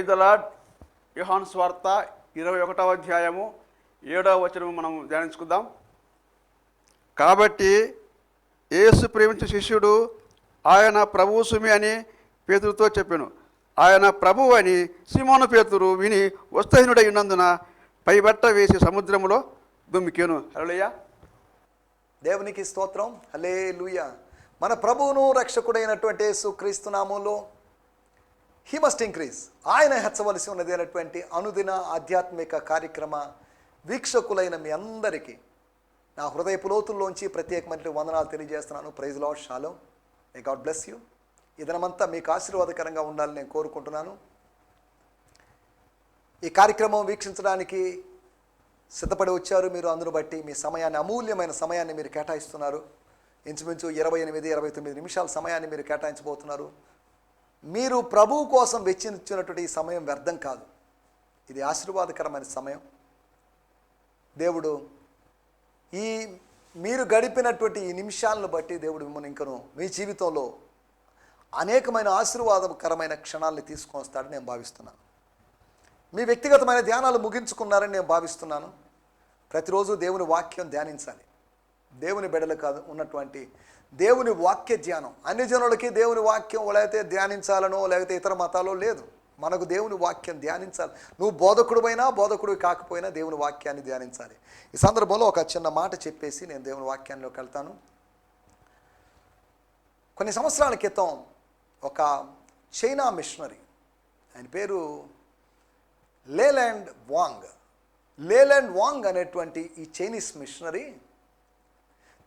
Praise the lord. యోహాను సువార్త 21వ అధ్యాయము 7వ వచనం మనం ధ్యానించుకుందాం. కాబట్టి యేసు ప్రేమించిన శిష్యుడు ఆయన ప్రభువు సుమి అని పేతురుతో చెప్పాను. ఆయన ప్రభువు అని సీమోను పేతురు విని వస్తహీనుడై ఉన్నందున పైబట్ట వేసి సముద్రములో దుమ్మికేను. హల్లెలూయా. దేవునికి స్తోత్రం. హల్లెలూయా. మన ప్రభువును రక్షకుడైనటువంటి యేసు క్రీస్తు నామములో హీ మస్ట్ ఇంక్రీజ్, ఆయన హెచ్చవలసి ఉన్నది అనేటువంటి అనుదిన ఆధ్యాత్మిక కార్యక్రమ వీక్షకులైన మీ అందరికీ నా హృదయపు లోతుల్లోంచి ప్రత్యేకమైన వందనాలు తెలియజేస్తున్నాను. Praise Lord, shalom, may God bless you. ఈ దినమంతా మీకు ఆశీర్వాదకరంగా ఉండాలని నేను కోరుకుంటున్నాను. ఈ కార్యక్రమం వీక్షించడానికి సిద్ధపడి వచ్చారు మీరు. అందును బట్టి మీ సమయాన్ని, అమూల్యమైన సమయాన్ని మీరు కేటాయిస్తున్నారు. ఇంచుమించు 28-29 నిమిషాల సమయాన్ని మీరు కేటాయించబోతున్నారు. మీరు ప్రభువు కోసం వెచ్చించినటువంటి ఈ సమయం వ్యర్థం కాదు. ఇది ఆశీర్వాదకరమైన సమయం. దేవుడు మీరు గడిపినటువంటి ఈ నిమిషాలను బట్టి దేవుడు మిమ్మల్ని ఇంకను మీ జీవితంలో అనేకమైన ఆశీర్వాదకరమైన క్షణాలని తీసుకొని వస్తాడని నేను భావిస్తున్నాను. మీ వ్యక్తిగతమైన ధ్యానాలు ముగించుకున్నారని నేను భావిస్తున్నాను. ప్రతిరోజు దేవుని వాక్యం ధ్యానించాలి. దేవుని బిడ్డలు కాదు ఉన్నటువంటి దేవుని వాక్య ధ్యానం. అన్ని జనులకి దేవుని వాక్యం లేకపోతే ధ్యానించాలనో లేకపోతే ఇతర మతాలో లేదు. మనకు దేవుని వాక్యం ధ్యానించాలి. నువ్వు బోధకుడువైనా బోధకుడు కాకపోయినా దేవుని వాక్యాన్ని ధ్యానించాలి. ఈ సందర్భంలో ఒక చిన్న మాట చెప్పేసి నేను దేవుని వాక్యాల్లోకి వెళ్తాను. కొన్ని సంవత్సరాల క్రితం ఒక చైనా మిషనరీ, ఆయన పేరు లేలాండ్ వాంగ్ అనేటువంటి ఈ చైనీస్ మిషనరీ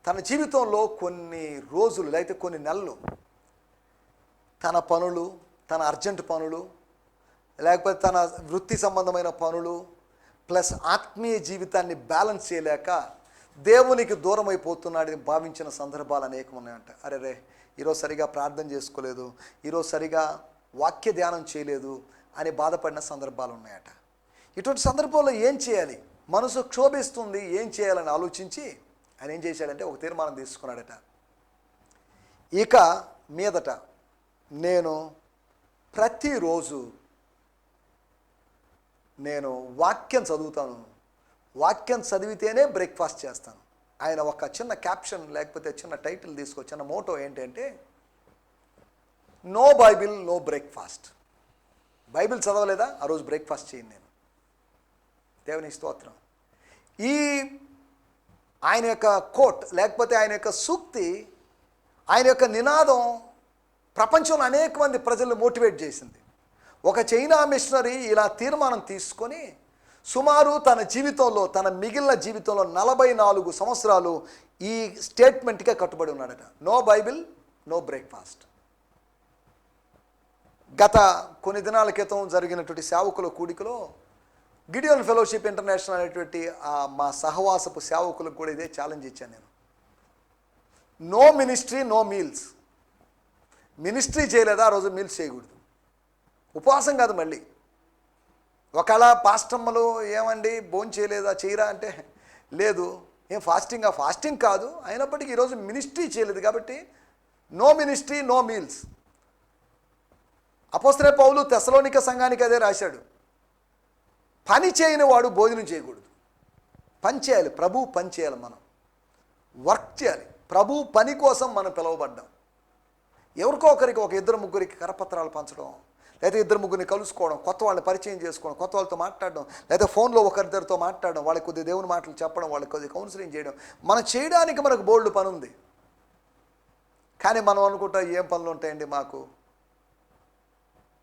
తన జీవితంలో కొన్ని రోజులు లేకపోతే కొన్ని నెలలు తన పనులు, తన అర్జెంట్ పనులు, లేకపోతే తన వృత్తి సంబంధమైన పనులు ప్లస్ ఆత్మీయ జీవితాన్ని బ్యాలెన్స్ చేయలేక దేవునికి దూరం అయిపోతున్నాడని భావించిన సందర్భాలు అనేకం ఉన్నాయంట. అరే ఈరోజు సరిగా ప్రార్థన చేసుకోలేదు, ఈరోజు సరిగా వాక్య ధ్యానం చేయలేదు అని బాధపడిన సందర్భాలు ఉన్నాయట. ఇటువంటి సందర్భంలో ఏం చేయాలి? మనసు క్షోభిస్తుంది, ఏం చేయాలని ఆలోచించి ఆయన ఏం చేశాడంటే ఒక తీర్మానం తీసుకున్నాడట. ఇక మీదట నేను ప్రతిరోజు నేను వాక్యం చదువుతాను, వాక్యం చదివితేనే బ్రేక్ఫాస్ట్ చేస్తాను. ఆయన ఒక చిన్న క్యాప్షన్ లేకపోతే చిన్న టైటిల్ తీసుకొచ్చిన మోటో ఏంటంటే no Bible no breakfast. Bible చదవలేదా ఆ రోజు బ్రేక్ఫాస్ట్ చేయండి. నేను దేవుని స్తోత్రం. ఈ ఆయన యొక్క కోట్ లేకపోతే ఆయన యొక్క సూక్తి, ఆయన యొక్క నినాదం ప్రపంచంలో అనేక మంది ప్రజలను మోటివేట్ చేసింది. ఒక చైనా మిషనరీ ఇలా తీర్మానం తీసుకొని సుమారు తన జీవితంలో, తన మిగిలిన జీవితంలో 44 సంవత్సరాలు ఈ స్టేట్మెంట్గా కట్టుబడి ఉన్నాడట. No Bible no breakfast. గత కొన్ని దినాల క్రితం జరిగినటువంటి సేవకుల కూడికలో గిడియోన్ ఫెలోషిప్ ఇంటర్నేషనల్ అనేటువంటి మా సహవాసపు సేవకులకు కూడా ఇదే ఛాలెంజ్ ఇచ్చాను నేను. No ministry no meals. Ministry చేయలేదా ఆ రోజు మీల్స్ చేయకూడదు. ఉపవాసం కాదు. మళ్ళీ ఒకవేళ పాస్టమ్మలు ఏమండి భోజనం చేయలేదా, చేయరా అంటే లేదు. ఏం ఫాస్టింగా? ఫాస్టింగ్ కాదు. అయినప్పటికీ ఈరోజు మినిస్ట్రీ చేయలేదు కాబట్టి నో మినిస్ట్రీ నో మీల్స్. అపోస్తలుడైన పౌలు తెస్సలోనిక సంఘానికి అదే రాశాడు. పని చేయని వాడు భోజనం చేయకూడదు. పని చేయాలి, ప్రభు పని చేయాలి, మనం వర్క్ చేయాలి. ప్రభు పని కోసం మనం పిలువబడ్డాం. ఎవరికో ఒకరికి, ఒక 2-3 కరపత్రాలు పంచడం, లేదా 2-3 కలుసుకోవడం, కొత్త వాళ్ళని పరిచయం చేసుకోవడం, కొత్త వాళ్ళతో మాట్లాడడం, లేదా ఫోన్లో ఒకరిద్దరితో మాట్లాడడం, వాళ్ళకి కొద్ది దేవుని మాటలు చెప్పడం, వాళ్ళకి కొద్ది కౌన్సిలింగ్ చేయడం, మనం చేయడానికి మనకు బోల్డ్ పని ఉంది. కానీ మనం అనుకుంటా ఏం పనులు ఉంటాయండి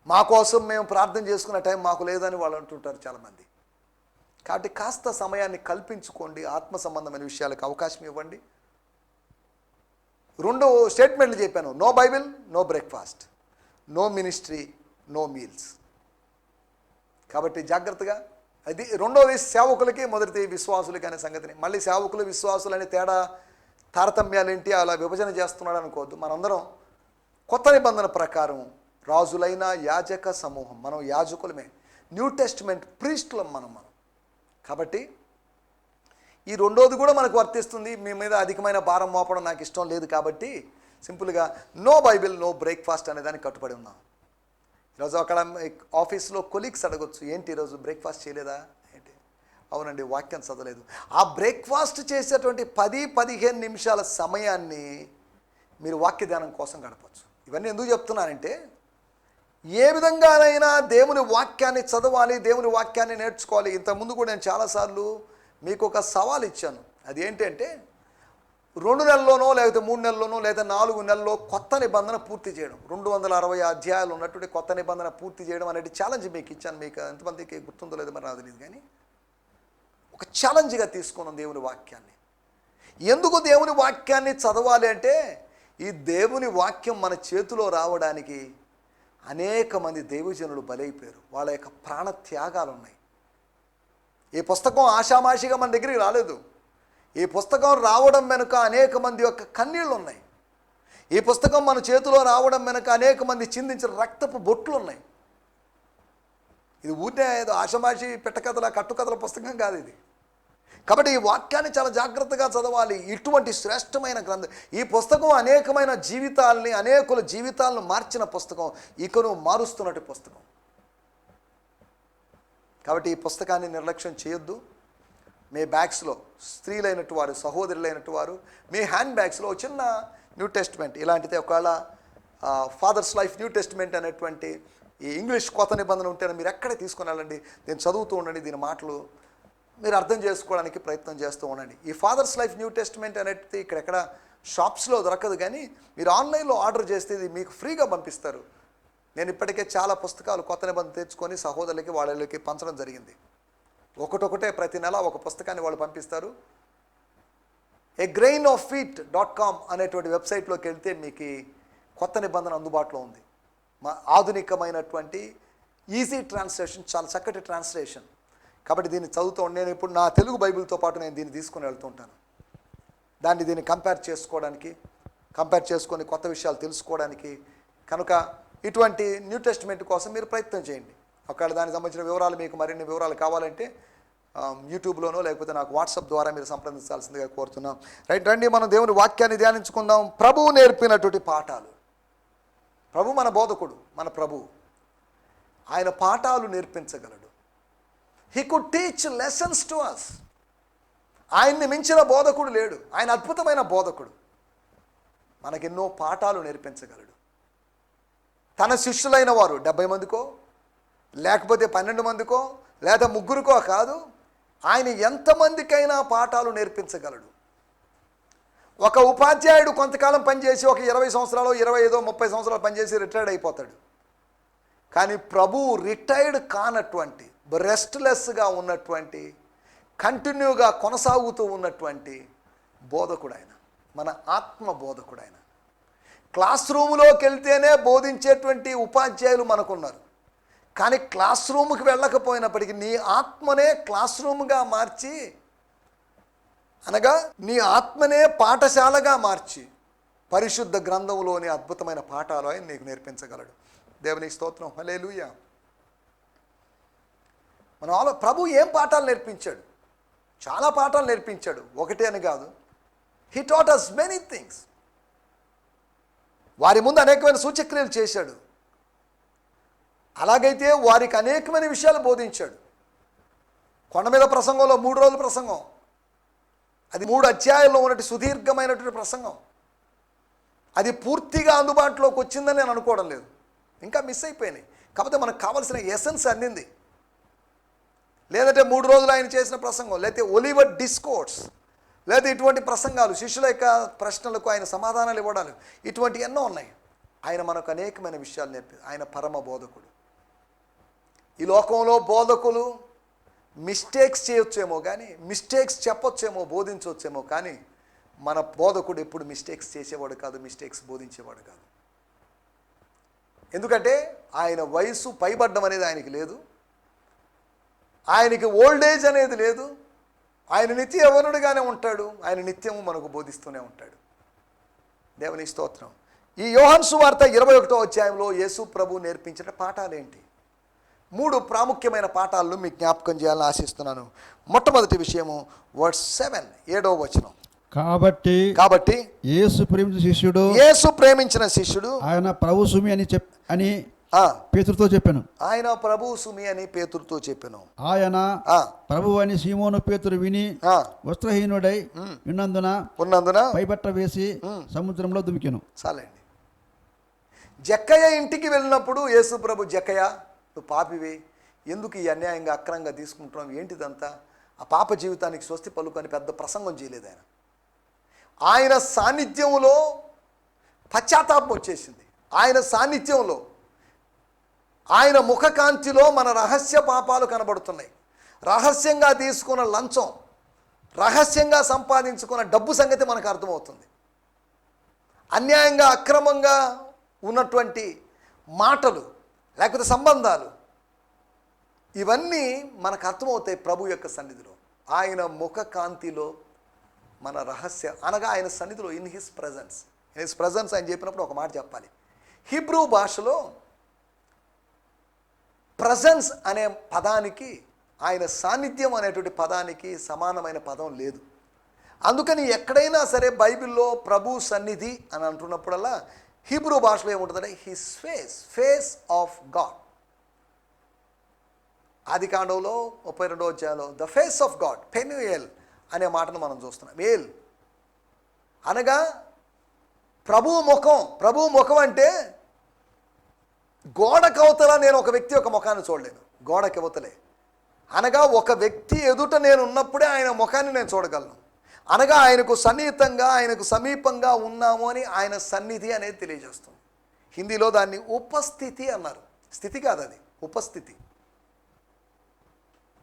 మా కోసం మేము ప్రార్థన చేసుకునే టైం మాకు లేదని వాళ్ళు అంటుంటారు చాలామంది. కాబట్టి కాస్త సమయాన్ని కల్పించుకోండి, ఆత్మ సంబంధమైన విషయాలకు అవకాశం ఇవ్వండి. 2 స్టేట్మెంట్లు చెప్పాను. No Bible no breakfast, no ministry no meals. కాబట్టి జాగ్రత్తగా. అది రెండోది సేవకులకి, మొదటిది విశ్వాసులకి అనే సంగతిని. మళ్ళీ సేవకులు విశ్వాసులు అనే తారతమ్యాలు ఏంటి అలా విభజన చేస్తున్నాడు అనుకోవద్దు. మనందరం కొత్త నిబంధన ప్రకారం రాజులైన యాజక సమూహం, మనం యాజకులమే, న్యూ టెస్ట్మెంట్ ప్రీస్టులం మనం. కాబట్టి ఈ రెండోది కూడా మనకు వర్తిస్తుంది. మీ మీద అధికమైన భారం మోపడం నాకు ఇష్టం లేదు కాబట్టి సింపుల్గా నో బైబిల్ నో బ్రేక్ఫాస్ట్ అనే దానికి కట్టుబడి ఉన్నాం. ఈరోజు అక్కడ ఆఫీస్లో కొలీగ్స్ అడగొచ్చు, ఏంటి ఈరోజు బ్రేక్ఫాస్ట్ చేయలేదా ఏంటి? అవునండి, వాక్యం చదవలేదు. ఆ బ్రేక్ఫాస్ట్ చేసేటువంటి 10-15 నిమిషాల సమయాన్ని మీరు వాక్య ధ్యానం కోసం గడపచ్చు. ఇవన్నీ ఎందుకు చెప్తున్నానంటే, ఏ విధంగానైనా దేవుని వాక్యాన్ని చదవాలి, దేవుని వాక్యాన్ని నేర్చుకోవాలి. ఇంతకుముందు కూడా నేను చాలాసార్లు మీకు ఒక సవాల్ ఇచ్చాను. అది ఏంటంటే 2 నెలల్లోనో లేకపోతే 3 నెలల్లోనో లేదా 4 నెలల్లో కొత్త నిబంధన పూర్తి చేయడం, 260 అధ్యాయాలు ఉన్నటువంటి కొత్త నిబంధన పూర్తి చేయడం అనేది ఛాలెంజ్ మీకు ఇచ్చాను. మీకు ఎంతమందికి గుర్తుందో లేదో మరి నాకు తెలియదు, కానీ ఒక ఛాలెంజ్గా తీసుకున్నాం దేవుని వాక్యాన్ని. ఎందుకు దేవుని వాక్యాన్ని చదవాలి అంటే, ఈ దేవుని వాక్యం మన చేతిలో రావడానికి అనేక మంది దైవజనులు బలైపోయారు. వాళ్ళ యొక్క ప్రాణ త్యాగాలు ఉన్నాయి. ఈ పుస్తకం ఆషామాషిగా మన దగ్గరికి రాలేదు. ఈ పుస్తకం రావడం వెనుక అనేక మంది యొక్క కన్నీళ్ళు ఉన్నాయి. ఈ పుస్తకం మన చేతిలో రావడం వెనుక అనేక మంది చిందించిన రక్తపు బొట్లు ఉన్నాయి. ఇది ఊరినే ఏదో ఆషామాషి పెట్టకథల కట్టుకథల పుస్తకం కాదు ఇది. కాబట్టి ఈ వాక్యాన్ని చాలా జాగ్రత్తగా చదవాలి. ఇటువంటి శ్రేష్టమైన గ్రంథం. ఈ పుస్తకం అనేకమైన జీవితాలని, అనేకుల జీవితాలను మార్చిన పుస్తకం, ఇకను మారుస్తున్నట్టు పుస్తకం. కాబట్టి ఈ పుస్తకాన్ని నిర్లక్ష్యం చేయొద్దు. మీ బ్యాగ్స్లో, స్త్రీలైనట్టు వారు, సహోదరులైనట్టు వారు, మీ హ్యాండ్ బ్యాగ్స్లో చిన్న న్యూ టెస్ట్మెంట్ ఇలాంటిది, ఒకవేళ ఫాదర్స్ లైఫ్ న్యూ టెస్ట్మెంట్ అనేటువంటి ఈ ఇంగ్లీష్ కొత్త నిబంధన ఉంటేనే మీరు ఎక్కడే తీసుకుని వెళ్ళండి. దీన్ని చదువుతూ ఉండండి. దీని మాటలు మీరు అర్థం చేసుకోవడానికి ప్రయత్నం చేస్తూ ఉండండి. ఈ ఫాదర్స్ లైఫ్ న్యూ టెస్ట్మెంట్ అనేది ఇక్కడెక్కడ షాప్స్లో దొరకదు, కానీ మీరు ఆన్లైన్లో ఆర్డర్ చేస్తే ఇది మీకు ఫ్రీగా పంపిస్తారు. నేను ఇప్పటికే చాలా పుస్తకాలు కొత్త నిబంధన తెచ్చుకొని సహోదరులకి వాళ్ళకి పంచడం జరిగింది. ఒకటొకటే ప్రతి నెల ఒక పుస్తకాన్ని వాళ్ళు పంపిస్తారు. agrainofwheat.com అనేటువంటి వెబ్సైట్లోకి వెళ్తే మీకు కొత్త నిబంధన అందుబాటులో ఉంది. మా ఆధునికమైనటువంటి ఈజీ ట్రాన్స్లేషన్, చాలా చక్కటి ట్రాన్స్లేషన్. కాబట్టి దీన్ని చదువుతూ నేను ఇప్పుడు నా తెలుగు బైబిల్తో పాటు నేను దీన్ని తీసుకుని వెళ్తుంటాను. దీన్ని కంపేర్ చేసుకొని కొత్త విషయాలు తెలుసుకోవడానికి. కనుక ఇటువంటి న్యూ టెస్ట్మెంట్ కోసం మీరు ప్రయత్నం చేయండి. ఒకవేళ దానికి సంబంధించిన వివరాలు, మీకు మరిన్ని వివరాలు కావాలంటే యూట్యూబ్లోనో లేకపోతే నాకు వాట్సాప్ ద్వారా మీరు సంప్రదించాల్సిందిగా కోరుతున్నాం. రండి మనం దేవుని వాక్యాన్ని ధ్యానించుకుందాం. ప్రభువు నేర్పినటువంటి పాఠాలు. ప్రభు మన బోధకుడు, మన ప్రభు. ఆయన పాఠాలు నేర్పించగలడు. He could teach lessons to us. ఆయన్ని మించిన బోధకుడు లేడు. ఆయన అద్భుతమైన బోధకుడు. మనకెన్నో పాఠాలు నేర్పించగలడు. తన శిష్యులైన వారు 70 మందికో లేకపోతే 12 మందికో లేదా 3 కాదు, ఆయన ఎంతమందికైనా పాఠాలు నేర్పించగలడు. ఒక ఉపాధ్యాయుడు కొంతకాలం పనిచేసి ఒక 20 సంవత్సరాలు, 25, 30 సంవత్సరాలు పనిచేసి రిటైర్డ్ అయిపోతాడు. కానీ ప్రభువు రిటైర్డ్ కానటువంటి, రెస్ట్లెస్గా ఉన్నటువంటి, కంటిన్యూగా కొనసాగుతూ ఉన్నటువంటి బోధకుడు ఆయన. మన ఆత్మ బోధకుడు ఆయన. క్లాస్ రూములోకి వెళ్తేనే బోధించేటువంటి ఉపాధ్యాయులు మనకున్నారు. కానీ క్లాస్ రూమ్కి వెళ్ళకపోయినప్పటికీ నీ ఆత్మనే క్లాస్ రూమ్గా మార్చి, అనగా నీ ఆత్మనే పాఠశాలగా మార్చి పరిశుద్ధ గ్రంథంలోని అద్భుతమైన పాఠాలు ఆయన నీకు నేర్పించగలడు. దేవునికి స్తోత్రం. హల్లెలూయా. ప్రభు ఏం పాఠాలు నేర్పించాడు? చాలా పాఠాలు నేర్పించాడు. ఒకటే అని కాదు. He taught us many things. వారి ముందు అనేకమైన సూచక్రియలు చేశాడు. అలాగైతే వారికి అనేకమైన విషయాలు బోధించాడు. కొండ మీద ప్రసంగంలో 3 రోజుల ప్రసంగం, అది 3 అధ్యాయాల్లో ఉన్నట్టు సుదీర్ఘమైనటువంటి ప్రసంగం. అది పూర్తిగా అందుబాటులోకి వచ్చిందని నేను అనుకోవడం లేదు. ఇంకా మిస్ అయిపోయినాయి. కాకపోతే మనకు కావాల్సిన ఎసెన్స్ అందింది. లేదంటే 3 రోజులు ఆయన చేసిన ప్రసంగం, లేకపోతే ఒలివర్ డిస్కోర్స్, లేదా ఇటువంటి ప్రసంగాలు, శిష్యుల యొక్క ప్రశ్నలకు ఆయన సమాధానాలు ఇవ్వడాలు, ఇటువంటి ఎన్నో ఉన్నాయి. ఆయన మనకు అనేకమైన విషయాలు ఆయన పరమ బోధకుడు. ఈ లోకంలో బోధకులు మిస్టేక్స్ చేయొచ్చేమో, కానీ మిస్టేక్స్ చెప్పొచ్చేమో, బోధించవచ్చేమో, కానీ మన బోధకుడు ఎప్పుడు మిస్టేక్స్ చేసేవాడు కాదు, మిస్టేక్స్ బోధించేవాడు కాదు. ఎందుకంటే ఆయన వయసు పైబడ్డం అనేది ఆయనకి లేదు. ఆయనకి ఓల్డ్ ఏజ్ అనేది లేదు. ఆయన నిత్య యవ్వనుడిగానే ఉంటాడు. ఆయన నిత్యము మనకు బోధిస్తూనే ఉంటాడు. దేవుని స్తోత్రం. ఈ యోహాను సువార్త 21వ అధ్యాయంలో యేసు ప్రభు నేర్పించిన పాఠాలేంటి? 3 ప్రాముఖ్యమైన పాఠాలను మీకు జ్ఞాపకం చేయాలని ఆశిస్తున్నాను. మొట్టమొదటి విషయము వర్స్ 7, 7వ వచనం. కాబట్టి యేసు ప్రేమించిన శిష్యుడు ఆయన ప్రభు సుమి అని పేతురుతో చెప్పాను. ఆయన ప్రభువు సుమి అని పేతురుతో చెప్పాను. ఆయన ప్రభువు అని సీమోను పేతురు విని వస్త్రహీనుడై ఉన్నందున పైబట్ట వేసి సముద్రంలో దుమికెను. చాలండి. జక్కయ్య ఇంటికి వెళ్ళినప్పుడు యేసు ప్రభు, జక్కయ్య నువ్వు పాపివి, ఎందుకు ఈ అన్యాయంగా అక్రమంగా తీసుకుంటున్నావు, ఏంటిదంతా, ఆ పాప జీవితానికి స్వస్తి పలుకు అని పెద్ద ప్రసంగం చేయలేదు. ఆయన సాన్నిధ్యంలో పశ్చాత్తాపం వచ్చేసింది. ఆయన సాన్నిధ్యంలో, ఆయన ముఖకాంతిలో మన రహస్య పాపాలు కనబడుతున్నాయి. రహస్యంగా తీసుకున్న లంచం, రహస్యంగా సంపాదించుకున్న డబ్బు సంగతి మనకు అర్థమవుతుంది. అన్యాయంగా అక్రమంగా ఉన్నటువంటి మాటలు లేకపోతే సంబంధాలు, ఇవన్నీ మనకు అర్థమవుతాయి ప్రభు యొక్క సన్నిధిలో. ఆయన ముఖకాంతిలో మన రహస్య అనగా ఆయన సన్నిధిలో, ఇన్ హిస్ ప్రజెన్స్ ఆయన చెప్పినప్పుడు ఒక మాట చెప్పాలి. హీబ్రూ భాషలో ప్రజెన్స్ అనే పదానికి, ఆయన సాన్నిధ్యం అనేటువంటి పదానికి సమానమైన పదం లేదు. అందుకని ఎక్కడైనా సరే బైబిల్లో ప్రభు సన్నిధి అని అంటున్నప్పుడల్లా హీబ్రూ భాషలో ఏముంటుందంటే హిస్ ఫేస్ ఆఫ్ గాడ్. ఆది కాండంలో 32వ అధ్యాయంలో ద ఫేస్ ఆఫ్ గాడ్, పెనుయేల్ అనే మాటను మనం చూస్తున్నాం. ఏల్ అనగా ప్రభు ముఖం. ప్రభు ముఖం అంటే గోడకవతల నేను ఒక వ్యక్తి యొక్క ముఖాన్ని చూడలేను, గోడకవతలే. అనగా ఒక వ్యక్తి ఎదుట నేను ఉన్నప్పుడే ఆయన ముఖాన్ని నేను చూడగలను. అనగా ఆయనకు సన్నిహితంగా, ఆయనకు సమీపంగా ఉన్నాము అని ఆయన సన్నిధి అనేది తెలియజేస్తుంది. హిందీలో దాన్ని ఉపస్థితి అన్నారు. స్థితి కాదు, అది ఉపస్థితి.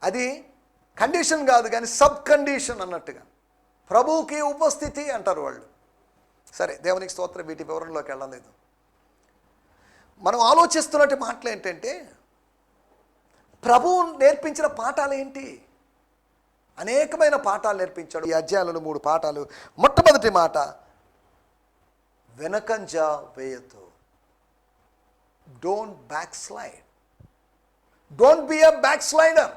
అది కండిషన్ కాదు కానీ సబ్ కండిషన్ అన్నట్టుగా. ప్రభువుకి ఉపస్థితి అంటారు వాళ్ళు. సరే, దేవునికి స్తోత్రం. వీటి వివరణలోకి వెళ్ళలేదు. మనం ఆలోచిస్తున్నట్టు మాటలు ఏంటంటే, ప్రభువు నేర్పించిన పాఠాలు ఏంటి? అనేకమైన పాఠాలు నేర్పించాడు. ఈ అధ్యాయంలో 3 పాఠాలు. మొట్టమొదటి మాట, వెనకంజ వేయతో, don't backslide, don't be a backslider.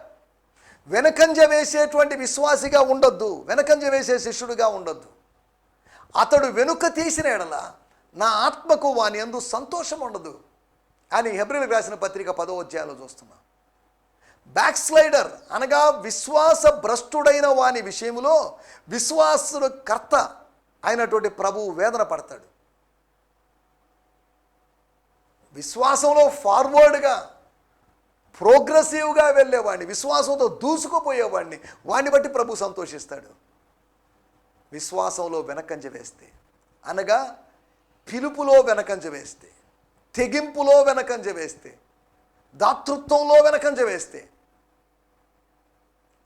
వెనకంజ వేసేటువంటి విశ్వాసిగా ఉండొద్దు, వెనకంజ వేసే శిష్యుడిగా ఉండొద్దు. అతడు వెనుక తీసిన ఎడల నా ఆత్మకు వాని యందు సంతోషం ఉండదు అని హెబ్రీయులకు రాసిన పత్రిక 10వ అధ్యాయంలో చూస్తున్నాం. బ్యాక్ స్లైడర్ అనగా విశ్వాస భ్రష్టుడైన వాని విషయంలో విశ్వాసుడు కర్త అయినటువంటి ప్రభువు వేదన పడతాడు. విశ్వాసంలో ఫార్వర్డ్గా, ప్రోగ్రెసివ్గా వెళ్ళేవాడిని, విశ్వాసంతో దూసుకుపోయేవాడిని, వాడిని బట్టి ప్రభు సంతోషిస్తాడు. విశ్వాసంలో వెనకంజ వేస్తే అనగా పిలుపులో వెనకంజ వేస్తే, తెగింపులో వెనకంజ వేస్తే, దాతృత్వంలో వెనకంజ వేస్తే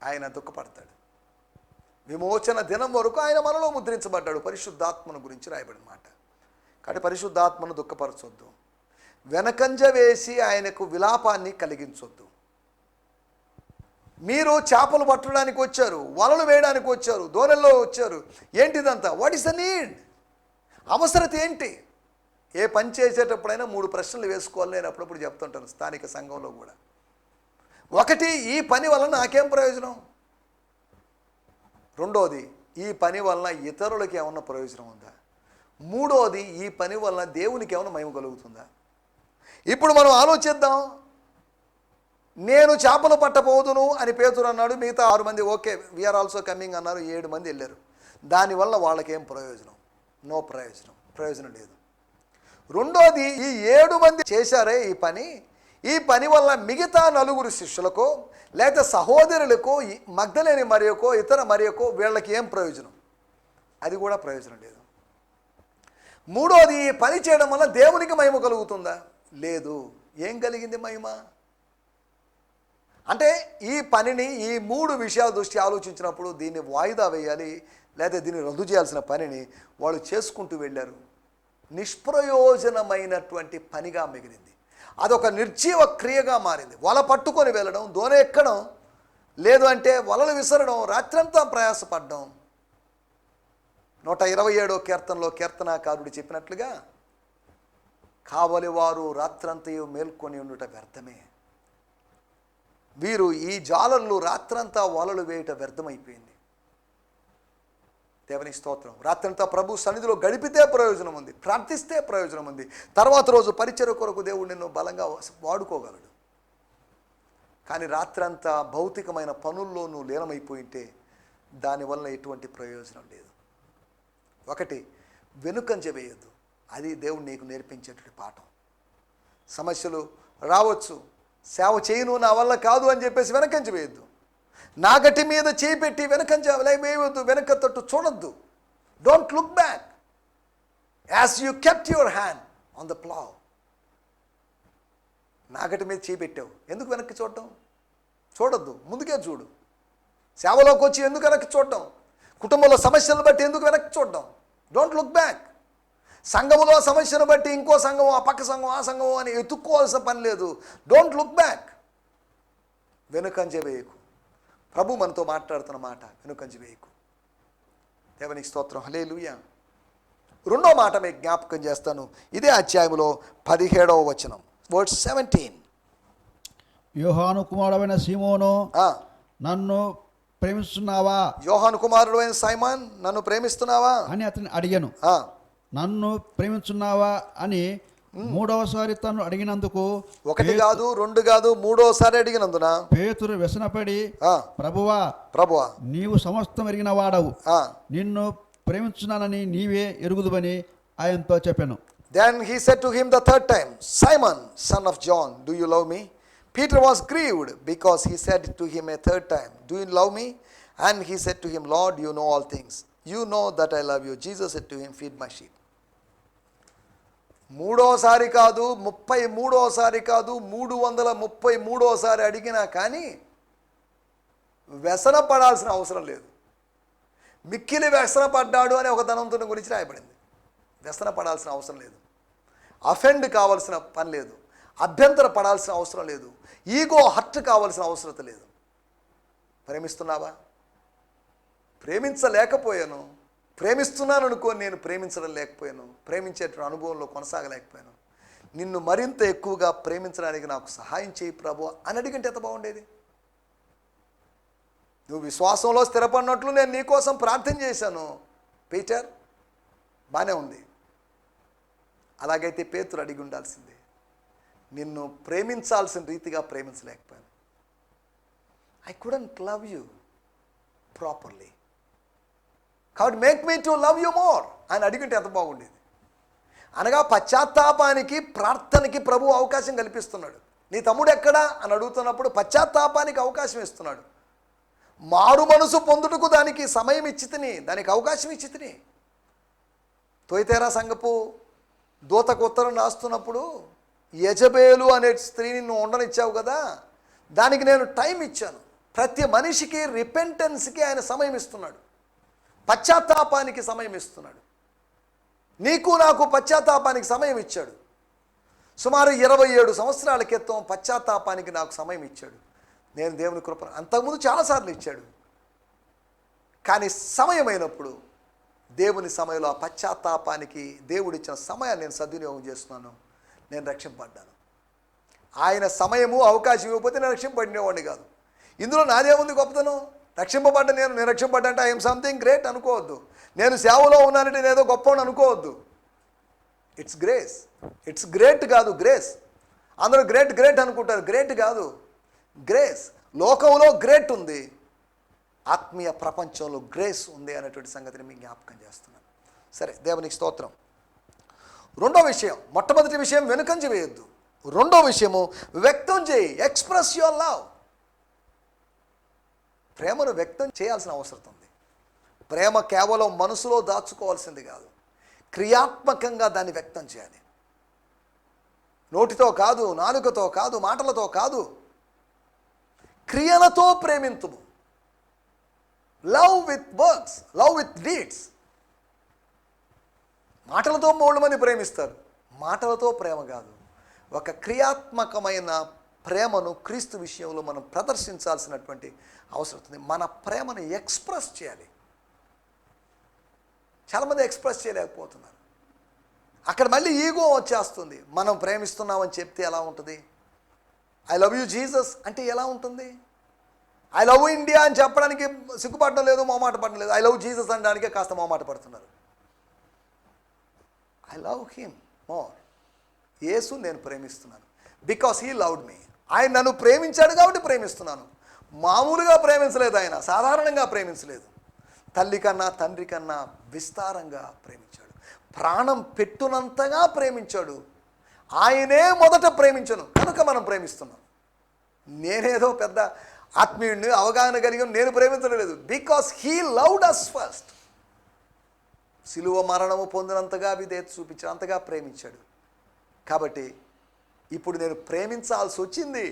ఆయన దుఃఖపడతాడు. విమోచన దినం వరకు ఆయన మనలో ముద్రించబడ్డాడు. పరిశుద్ధాత్మను గురించి రాయబడిన మాట. కాబట్టి పరిశుద్ధాత్మను దుఃఖపరచొద్దు, వెనకంజ వేసి ఆయనకు విలాపాన్ని కలిగించొద్దు. మీరు చేపలు పట్టడానికి వచ్చారు, వలలు వేయడానికి వచ్చారు, దోణెల్లో వచ్చారు. ఏంటిదంతా? What is the need? అవసరత ఏంటి? ఏ పని చేసేటప్పుడైనా 3 ప్రశ్నలు వేసుకోవాలి. నేను అప్పుడప్పుడు చెప్తుంటాను స్థానిక సంఘంలో కూడా. ఒకటి, ఈ పని వలన నాకేం ప్రయోజనం? రెండోది, ఈ పని వలన ఇతరులకి ఏమన్నా ప్రయోజనం ఉందా? మూడోది, ఈ పని వలన దేవునికి ఏమైనా మహిమ కలుగుతుందా? ఇప్పుడు మనం ఆలోచిద్దాం. నేను చేపలు పట్టబోదును అని పేతురు అన్నాడు. మిగతా 6 మంది ఓకే వీఆర్ ఆల్సో కమింగ్ అన్నారు. 7 మంది వెళ్ళారు. దానివల్ల వాళ్ళకేం ప్రయోజనం? నో ప్రయోజనం, ప్రయోజనం లేదు. రెండోది, ఈ 7 మంది చేశారే ఈ పని వల్ల మిగతా 4 శిష్యులకో లేదా సహోదరులకో, మగ్దలేని మరియకో ఇతర మరియకో వీళ్ళకి ఏం ప్రయోజనం? అది కూడా ప్రయోజనం లేదు. మూడోది, ఈ పని చేయడం వల్ల దేవునికి మహిమ కలుగుతుందా? లేదు. ఏం కలిగింది మహిమ? అంటే ఈ పనిని, ఈ 3 విషయాల దృష్టి ఆలోచించినప్పుడు దీన్ని వాయిదా వేయాలి లేదా దీన్ని రద్దు చేయాల్సిన పనిని వాళ్ళు చేసుకుంటూ వెళ్ళారు. నిష్ప్రయోజనమైనటువంటి పనిగా మిగిలింది. అదొక నిర్జీవ క్రియగా మారింది. వల పట్టుకొని వెళ్ళడం, దోణి ఎక్కడం, లేదు అంటే వలలు విసరడం, రాత్రంతా ప్రయాసపడడం. 127వ కీర్తనలో కీర్తనాకారుడు చెప్పినట్లుగా, కావలి వారు రాత్రంతయు మేల్కొని ఉండుట వ్యర్థమే. వీరు ఈ జాలర్లు రాత్రంతా వలలు వేయుట వ్యర్థమైపోయింది. దేవునికి స్తోత్రం. రాత్రంతా ప్రభు సన్నిధిలో గడిపితే ప్రయోజనం ఉంది, ప్రార్థిస్తే ప్రయోజనం ఉంది. తర్వాత రోజు పరిచర్య కొరకు దేవుడు నిన్ను బలంగా వాడుకోగలడు. కానీ రాత్రంతా భౌతికమైన పనుల్లో నువ్వు లీనమైపోయింటే దానివల్ల ఎటువంటి ప్రయోజనం లేదు. ఒకటి, వెనుకంజ వేయొద్దు. అది దేవుడు నీకు నేర్పించేటువంటి పాఠం. సమస్యలు రావచ్చు, సేవ చేయను, నా వల్ల కాదు అని చెప్పేసి వెనకంజ వేయొద్దు. నాగటి మీద చేయి పెట్టి వెనకంజ వేయవద్దు, వెనక తట్టు చూడొద్దు. Don't look back as you kept your hand on the plough. నాగటి మీద చేయి పెట్టావు, ఎందుకు వెనక్కి చూడటం? చూడొద్దు, ముందుకే చూడు. సేవలోకి వచ్చి ఎందుకు వెనక్కి చూడటం? కుటుంబంలో సమస్యలను బట్టి ఎందుకు వెనక్కి చూడటం? Don't look back. సంఘములో సమస్యను బట్టి ఇంకో సంఘం, ఆ పక్క సంఘం, ఆ సంఘం అని ఎత్తుక్కోవాల్సిన పని లేదు. Don't look back. వెనుకంజ వేయకు. ప్రభు మనతో మాట్లాడుతున్న మాట, వెనుకంజ వేయకు. దేవునికి స్తోత్రం, హల్లెలూయా. రెండో మాట మీకు జ్ఞాపకం చేస్తాను. ఇదే అధ్యాయంలో 17వ వచనం, వర్స్ 17. యోహాను కుమారుడైన సీమోను, నన్ను ప్రేమిస్తున్నావా? యోహాను కుమారుడు అయిన సైమాన్, నన్ను ప్రేమిస్తున్నావా అని అతన్ని అడిగాను. నన్ను ప్రేమిస్తున్నావా అని మూడవసారి తను అడిగినందుకు, ఒకటి కాదు, రెండు కాదు, మూడోసారి అడిగినందున పేతురు వ్యసనపడి, ప్రభువా, నీవు సమస్తం ఎరిగిన వాడవు, నిన్ను ప్రేమించున్నానని నీవే ఎరుగుదువని ఆయనతో చెప్పాను. Then he said to him the third time, Simon, son of John, do you love me? Peter was grieved because he said to him a third time, do you love me? And he said to him, Lord, you know all things. You know that I love you. Jesus said to him, feed my sheep. మూడోసారి కాదు, 33సారి కాదు, 333సారి అడిగినా కానీ వ్యసన పడాల్సిన అవసరం లేదు. మిక్కిలి వ్యసన పడ్డాడు అని ఒక ధనవంతుని గురించి రాయబడింది. వ్యసన పడాల్సిన అవసరం లేదు. అఫెండ్ కావాల్సిన పని లేదు. అభ్యంతర పడాల్సిన అవసరం లేదు. ఈగో హర్ట్ కావాల్సిన అవసరం లేదు. ప్రేమిస్తున్నావా? ప్రేమించలేకపోయాను. ప్రేమిస్తున్నాను అనుకో, నేను ప్రేమించడం లేకపోయాను, ప్రేమించేటువంటి అనుభవంలో కొనసాగలేకపోయాను. నిన్ను మరింత ఎక్కువగా ప్రేమించడానికి నాకు సహాయం చేయి ప్రభు అని అడిగింటే ఎంత బాగుండేది. నువ్వు విశ్వాసంలో స్థిరపడినట్లు నేను నీకోసం ప్రార్థన చేశాను పీటర్, బాగానే ఉంది. అలాగైతే పేతురు అడిగి ఉండాల్సిందే. నిన్ను ప్రేమించాల్సిన రీతిగా ప్రేమించలేకపోయాను. I couldn't love you properly, కాబట్టి make me to love you more అని అడిగింటే ఎంత బాగుండేది. అనగా పశ్చాత్తాపానికి, ప్రార్థనకి ప్రభు అవకాశం కల్పిస్తున్నాడు. నీ తమ్ముడు ఎక్కడా అని అడుగుతున్నప్పుడు పశ్చాత్తాపానికి అవకాశం ఇస్తున్నాడు. మారు మనసు పొందుటకు దానికి సమయం ఇచ్చితిని, దానికి అవకాశం ఇచ్చితిని. తొయితేరా సంఘపు దూతకు ఉత్తరం రాస్తున్నప్పుడు యజబేలు అనే స్త్రీని నువ్వు ఉండనిచ్చావు కదా, దానికి నేను టైం ఇచ్చాను. ప్రతి మనిషికి రిపెంటెన్స్కి ఆయన సమయం ఇస్తున్నాడు, పశ్చాత్తాపానికి సమయం ఇస్తున్నాడు. నీకు నాకు పశ్చాత్తాపానికి సమయం ఇచ్చాడు. సుమారు 27 సంవత్సరాల క్రితం పశ్చాత్తాపానికి నాకు సమయం ఇచ్చాడు. నేను దేవుని కృప అంతకుముందు చాలాసార్లు ఇచ్చాడు. కానీ సమయమైనప్పుడు దేవుని సమయంలో ఆ పశ్చాత్తాపానికి దేవుడిచ్చిన సమయాన్ని నేను సద్వినియోగం చేస్తున్నాను. నేను రక్షింపబడ్డాను. ఆయన సమయము అవకాశం ఇవ్వకపోతే నేను రక్షింపబడినవాడిని కాదు. ఇందులో నాదేముంది గొప్పతనం? రక్షింపబడ్డ నేను రక్షింపడ్డా అంటే ఐఎమ్ సంథింగ్ గ్రేట్ అనుకోవద్దు. నేను సేవలో ఉన్నానంటే నేనేదో గొప్పవాడిని అనుకోవద్దు. It's grace. ఇట్స్ గ్రేట్ కాదు, గ్రేస్. అందరూ గ్రేట్ గ్రేట్ అనుకుంటారు. గ్రేట్ కాదు, గ్రేస్. లోకంలో గ్రేట్ ఉంది, ఆత్మీయ ప్రపంచంలో గ్రేస్ ఉంది అనేటువంటి సంగతిని మీకు జ్ఞాపకం చేస్తున్నాను. సరే, దేవునికి స్తోత్రం. రెండో విషయం, మొట్టమొదటి విషయం వెనుకంజ వేయొద్దు. రెండో విషయము వ్యక్తం చేయి, ఎక్స్ప్రెస్ యువర్ లవ్. ప్రేమను వ్యక్తం చేయాల్సిన అవసరం ఉంది. ప్రేమ కేవలం మనసులో దాచుకోవాల్సింది కాదు, క్రియాత్మకంగా దాన్ని వ్యక్తం చేయాలి. నోటితో కాదు, నాలుకతో కాదు, మాటలతో కాదు, క్రియలతో ప్రేమింతుము. Love with works, love with deeds. మాటలతో 3 మంది ప్రేమిస్తారు, మాటలతో ప్రేమ కాదు. ఒక క్రియాత్మకమైన ప్రేమను క్రీస్తు విషయంలో మనం ప్రదర్శించాల్సినటువంటి అవసరం ఉంది. మన ప్రేమను ఎక్స్ప్రెస్ చేయాలి. చాలామంది ఎక్స్ప్రెస్ చేయలేకపోతున్నారు. అక్కడ మళ్ళీ ఈగో వచ్చేస్తుంది. మనం ప్రేమిస్తున్నామని చెప్తే ఎలా ఉంటుంది? ఐ లవ్ యూ జీసస్ అంటే ఎలా ఉంటుంది? ఐ లవ్ ఇండియా అని చెప్పడానికి సిగ్గుపడడం లేదు, మొహమాట పడడం లేదు. ఐ లవ్ జీసస్ అనడానికే కాస్త మొహమాట పడుతున్నారు. I love him more. Yesu నేను ప్రేమిస్తున్నాను బికాస్ హీ లవ్డ్ మీ. ఆయన నన్ను ప్రేమించాడు కాబట్టి ప్రేమిస్తున్నాను. మామూలుగా ప్రేమించలేదు, ఆయన సాధారణంగా ప్రేమించలేదు. తల్లి కన్నా తండ్రి కన్నా విస్తారంగా ప్రేమించాడు. ప్రాణం పెట్టునంతగా ప్రేమించాడు. ఆయనే మొదట ప్రేమించను కనుక మనం ప్రేమిస్తున్నాం. నేనేదో పెద్ద ఆత్మీయుడిని, అవగాహన కలిగి నేను ప్రేమించడం లేదు. Because he loved us first. సిలువ మరణము పొందినంతగా విధేయత చూపించాడు, అంతగా ప్రేమించాడు. కాబట్టి ఇప్పుడు నేను ప్రేమించాల్సి వచ్చింది.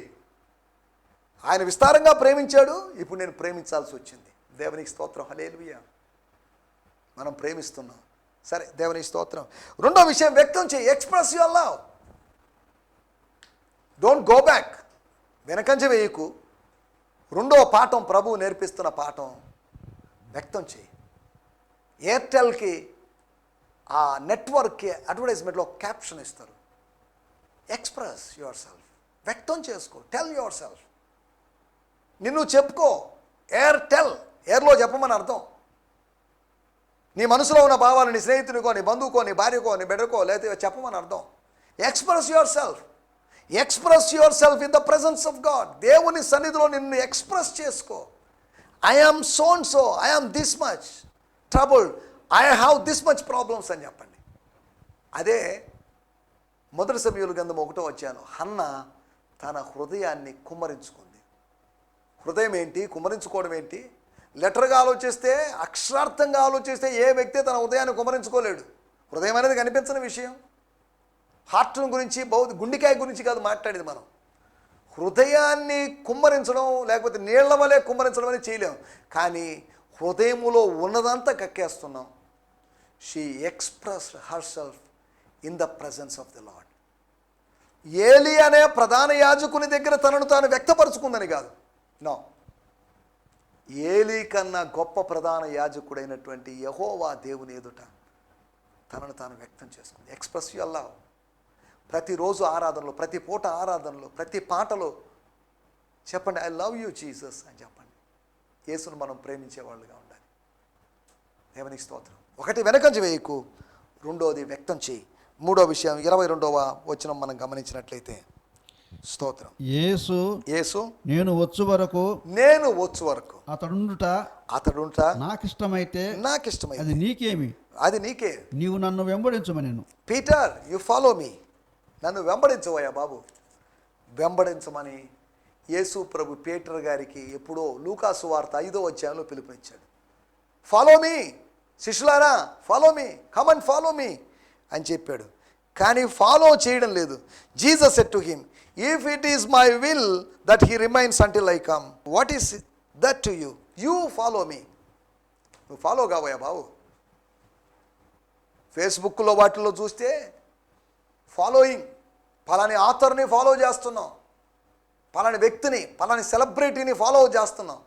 ఆయన విస్తారంగా ప్రేమించాడు, ఇప్పుడు నేను ప్రేమించాల్సి వచ్చింది. దేవునికి స్తోత్రం, హల్లెలూయా. మనం ప్రేమిస్తున్నాం. సరే, దేవునికి స్తోత్రం. రెండో విషయం, వ్యక్తం చేయి. Express your love. Don't go back. వెనకంజ వేయకు. రెండో పాఠం, ప్రభువు నేర్పిస్తున్న పాఠం, వ్యక్తం చేయి. ఎయిర్టెల్కి ఆ నెట్వర్క్కి అడ్వర్టైజ్మెంట్లో క్యాప్షన్ ఇస్తారు, ఎక్స్ప్రెస్ యువర్ సెల్ఫ్. వ్యక్తం చేసుకో, టెల్ యువర్ సెల్ఫ్. నిన్ను చెప్పుకో. ఎయిర్టెల్, ఎయిర్లో చెప్పమని అర్థం. నీ మనసులో ఉన్న భావాలు నీ స్నేహితునికో, నీ బంధువుకో, నీ భార్యకో, నీ బిడ్డకో లేకపోతే చెప్పమని అర్థం. Express yourself. Express yourself in the presence of God. దేవుని సన్నిధిలో నిన్ను ఎక్స్ప్రెస్ చేసుకో. I am so and so, I am this much troubled, I have this much problems అని చెప్పండి. అదే మొదటి సమూయేలు గ్రంథం 1వ అధ్యాయం, హన్న తన హృదయాన్ని కుమ్మరించుకుంది. హృదయం ఏంటి, కుమ్మరించుకోవడం ఏంటి? లెటర్గా ఆలోచిస్తే, అక్షరార్థంగా ఆలోచిస్తే ఏ వ్యక్తి తన హృదయాన్ని కుమ్మరించుకోలేడు. హృదయం అనేది కనిపించని విషయం. హార్ట్ గురించి, గుండెకాయ గురించి కాదు మాట్లాడేది మనం. హృదయాన్ని కుమ్మరించడం, లేకపోతే నీళ్ల వలె కుమ్మరించడం అనేది చేయలేం. కానీ హృదయములో ఉన్నదంతా కక్కేస్తున్నాం. She expressed herself in the presence of the Lord. Eli అనే ప్రధాన యాజకుని దగ్గర తనను తాను వ్యక్తపరుచుకుందని కాదు. నో, ఏలి కన్నా గొప్ప ప్రధాన యాజకుడైనటువంటి యెహోవా దేవుని ఎదుట తనను తాను వ్యక్తం చేసుకుంది. Express your love. ప్రతిరోజు ఆరాధనలో, ప్రతి పూట ఆరాధనలో, ప్రతి పాటలో చెప్పండి, ఐ లవ్ యూ జీసస్ అని చెప్పండి. యేసును మనం ప్రేమించే వాళ్ళుగా ఉండాలి. దేవునికి స్తోత్రం. ఒకటి, వెనకంజ వేయకు. రెండోది, వ్యక్తం చేయి. మూడో విషయం, 22వ వచనం మనం గమనించినట్లయితే, స్తోత్రం. యేసు నేను వచ్చు వరకు అతడుంట నాకిష్టమైతే అది నీకేమి, అది నీకే. నీవు నన్ను వెంబడించమనెను. Peter, you follow me. నన్ను వెంబడించవయ్యా బాబు. వెంబడించమని యేసు ప్రభు పీటర్ గారికి ఎప్పుడో లూకాసు వార్త 5వ అధ్యాయంలో పిలుపునిచ్చాడు. ఫాలో మీ, శిష్యులారా follow me, come and follow me అని చెప్పాడు. కానీ ఫాలో చేయడం లేదు. Jesus said to him, if it is my will that he remains until I come, what is that to you? You follow me. నువ్వు follow కావయ్యా బాబు. ఫేస్బుక్లో వాటిల్లో చూస్తే following, పలాని ఆథర్ని follow చేస్తున్నాం, పలాని వ్యక్తిని, పలాని సెలబ్రిటీని ఫాలో చేస్తున్నాం,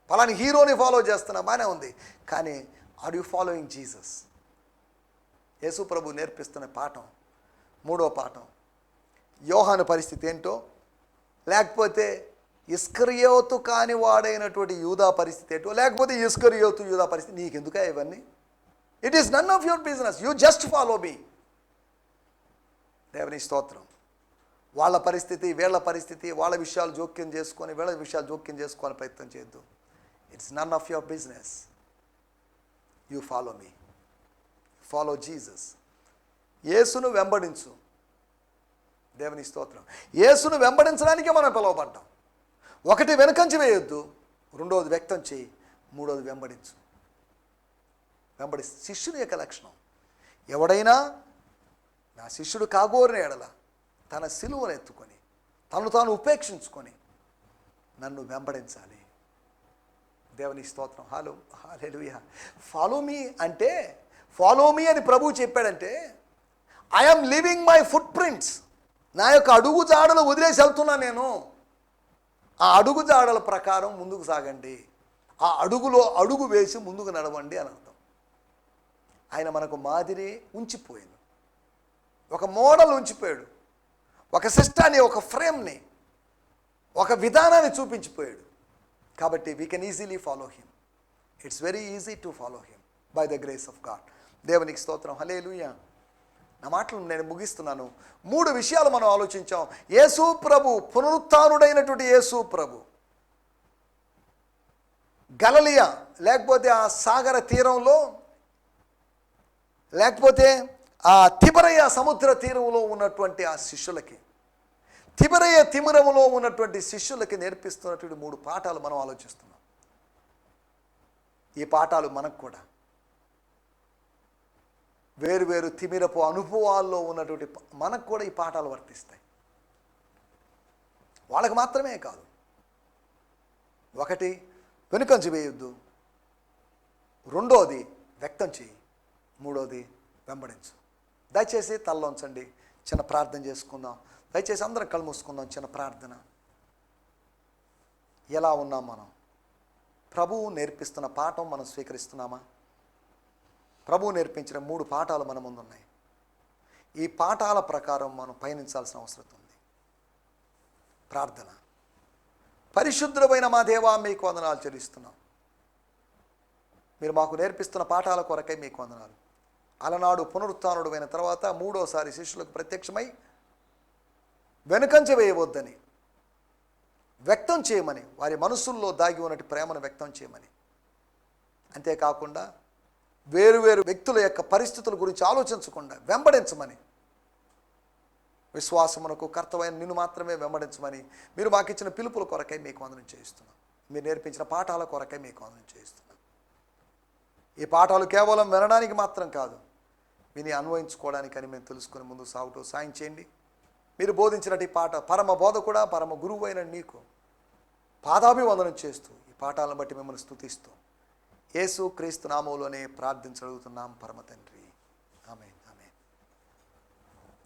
పలాని హీరోని ఫాలో చేస్తున్నాం, బాగానే ఉంది. కానీ ఆర్ యు ఫాలోయింగ్ జీసస్? యేసు ప్రభు నేర్పిస్తున్న పాఠం, మూడో పాఠం, యోహాను పరిస్థితి ఏంటో, లేకపోతే ఇస్కరియోతు కాని వాడైనటువంటి యూదా పరిస్థితి ఏంటో, లేకపోతే ఇస్కరియోతు యూదా పరిస్థితి, నీకెందుకా ఇవన్నీ? It is none of your business, you just follow me. దేవుని స్తోత్రం. వాళ్ళ పరిస్థితి, వీళ్ళ పరిస్థితి, వాళ్ళ విషయాలు జోక్యం చేసుకొని, వీళ్ళ విషయాలు జోక్యం చేసుకోవాలని ప్రయత్నం చేయొద్దు. It's none of your business. You follow me, follow Jesus. యేసును వెంబడించు. దేవుని స్తోత్రం. యేసును వెంబడించడానికే మనం పిలువబడ్డాం. ఒకటి, వెనుకంచి వేయొద్దు. రెండోది, వ్యక్తం చేయి. మూడోది, వెంబడించు. శిష్యుని యొక్క లక్షణం. ఎవడైనా నా శిష్యుడు కాగోరిన ఎడల తన సిలువను ఎత్తుకొని, తను తాను ఉపేక్షించుకొని నన్ను వెంబడించాలి. దేవుని స్తోత్రం. హల్లెలూయా. ఫాలో మీ అంటే, ఫాలో మీ అని ప్రభువు చెప్పాడంటే, I'm living my foot prints. నా యొక్క అడుగు జాడలు వదిలేసి వెళ్తున్నా నేను. ఆ అడుగు జాడల ప్రకారం ముందుకు సాగండి. ఆ అడుగులో అడుగు వేసి ముందుకు నడవండి అని అర్థం. ఆయన మనకు మాదిరి ఉంచిపోయాడు, ఒక మోడల్ ఉంచిపోయాడు, ఒక సిస్టాన్ని, ఒక ఫ్రేమ్ని, ఒక విధానాన్ని చూపించిపోయాడు. కాబట్టి we can easily follow him. It's very easy to follow him by the grace of God. దేవునికి స్తోత్రం. హల్లెలూయా. నా మాటలు నేను ముగిస్తున్నాను. 3 విషయాలు మనం ఆలోచించాం. యేసు ప్రభు, పునరుత్థానుడైనటువంటి యేసు ప్రభు గలిలయ లేకపోతే ఆ సాగర తీరంలో, లేకపోతే ఆ తిబెరయ సముద్ర తీరంలో ఉన్నటువంటి ఆ శిష్యులకి, తిబెరయ తిమిరములో ఉన్నటువంటి శిష్యులకి నేర్పిస్తున్నటువంటి 3 పాఠాలు మనం ఆలోచిస్తున్నాం. ఈ పాఠాలు మనకు కూడా వేరు తిమిరపు అనుభవాల్లో ఉన్నటువంటి మనకు కూడా ఈ పాఠాలు వర్తిస్తాయి. వాళ్ళకి మాత్రమే కాదు. 1, వెనుకంజ వేయొద్దు. 2, వ్యక్తం చేయి. 3, వెంబడించు. దయచేసి తలలోంచండి, చిన్న ప్రార్థన చేసుకుందాం. దయచేసి అందరం కళ్ళు మూసుకుందాం. చిన్న ప్రార్థన. ఎలా ఉన్నాం మనం? ప్రభువు నేర్పిస్తున్న పాఠం మనం స్వీకరిస్తున్నామా? ప్రభువు నేర్పించిన 3 పాఠాలు మన ముందున్నాయి. ఈ పాఠాల ప్రకారం మనం పయనించాల్సిన అవసరం ఉంది. ప్రార్థన. పరిశుద్ధుడైన మా దేవా, మీకు వందనాలు చెల్లిస్తున్నాం. మీరు మాకు నేర్పిస్తున్న పాఠాల కొరకై మీకు వందనాలు. అలనాడు పునరుత్థానుడు అయిన తర్వాత 3వసారి శిష్యులకు ప్రత్యక్షమై వెనుకంజ వేయవద్దని, వ్యక్తం చేయమని, వారి మనసుల్లో దాగి ఉన్నట్టు ప్రేమను వ్యక్తం చేయమని, అంతేకాకుండా వేరు వ్యక్తుల యొక్క పరిస్థితుల గురించి ఆలోచించకుండా వెంబడించమని, విశ్వాసమునకు కర్తవైన నిన్ను మాత్రమే వెంబడించమని మీరు మాకు ఇచ్చిన పిలుపుల కొరకై మీకు వందనం చేయిస్తున్నాం. మీరు నేర్పించిన పాఠాల కొరకై మీకు వందనం చేయిస్తున్నాం. ఈ పాఠాలు కేవలం వినడానికి మాత్రం కాదు, విని అన్వయించుకోవడానికని మేము తెలుసుకుని ముందు సాగుతూ సాయం చేయండి. మీరు బోధించినట్టు ఈ పాఠ పరమ బోధ కూడా పరమ గురువు అయిన నీకు పాదాభివందనం చేస్తూ ఈ పాఠాలను బట్టి మిమ్మల్ని స్తుతిస్తూ యేసు క్రీస్తు నామములోనే ప్రార్థించగలుగుతున్నాం పరమ తండ్రి. ఆమేన్. ఆమేన్.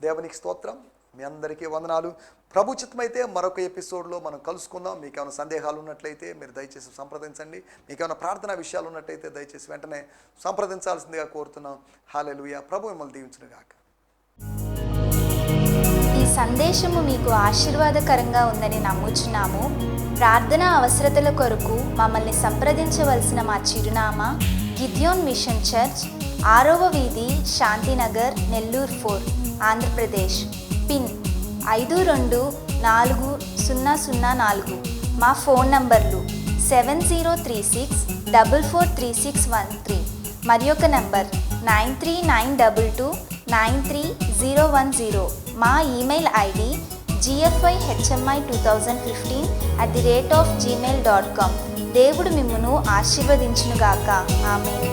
దేవునికి స్తోత్రం. మీ అందరికీ వందనాలు. ప్రభు చిత్తమైతే మరొక ఎపిసోడ్లో మనం కలుసుకుందాం. మీకు ఏమైనా సందేహాలు ఉన్నట్లయితే మీరు దయచేసి సంప్రదించండి. మీకు ఏమైనా ప్రార్థనా విషయాలు ఉన్నట్లయితే దయచేసి వెంటనే సంప్రదించాల్సిందిగా కోరుతున్నాం. హల్లెలూయా. ప్రభు మిమ్మల్ని దీవించును గాక. ఈ సందేశము మీకు ఆశీర్వాదకరంగా ఉందని నమ్ముచున్నాము. ప్రార్థనా అవసరతల కొరకు మమ్మల్ని సంప్రదించవలసిన మా చిరునామా గిద్యోన్ మిషన్ చర్చ్, 6వ వీధి, శాంతినగర్, నెల్లూరు 4, ఆంధ్రప్రదేశ్. పిన్ 524004. మా ఫోన్ నంబర్లు 7036443613 మరి ఒక నంబర్ 9392293010. మా ఈమెయిల్ ఐడి gfihmi2015@gmail.com. దేవుడు మిమ్మును ఆశీర్వదించునుగాక. ఆమేన్.